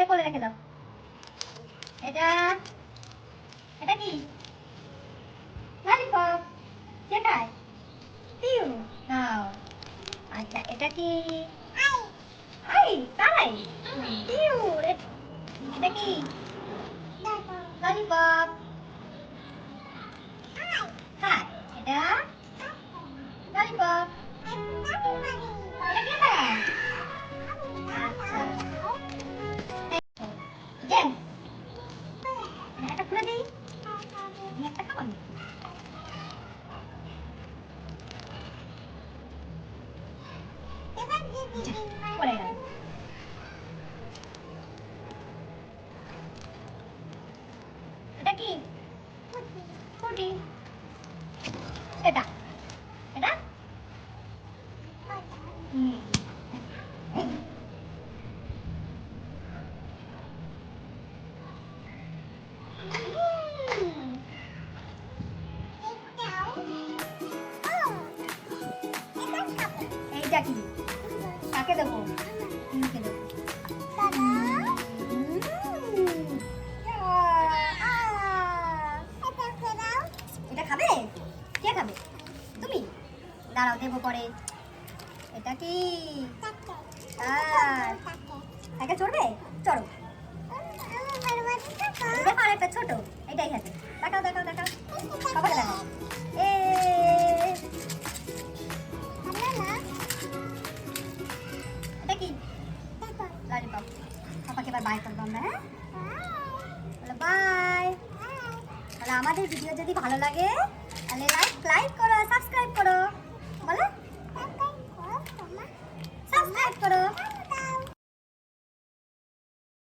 এটা কোলে রেখে দাও। এটা এটা কি? ললিপপ। কে খায়? পিউ। নাও। আচ্ছা এটা কি? আই তাই। পিউ। এটা কি? ললিপপ। হ্যাঁ এটা ললিপপ। এটা কে খায়? আচ্ছা জেমস। এটা খুলে দিই। আমি একটা খাবো না। পড়ে গেল। এটা কি? ফুটি। এটা এটা হুম। এইটা কি? কাকে দেবো? তোমাকে দেবো। এটা খাবে? কে খাবে? তুমি? দাঁড়াও দেবো পরে। এটা কি? সাইকেল চড়বে? চড়ো। দেখো আরেকটা ছোট। এটাই খাবে। দেখাও দেখাও দেখাও। সবাই দেখাও। এ এটা কি? ললিপপ। পাপাকে এবার বাই করবো আমরা, হ্যাঁ? বাই। তাহলে আমাদের ভিডিও যদি ভালো লাগে তাহলে লাইক করো।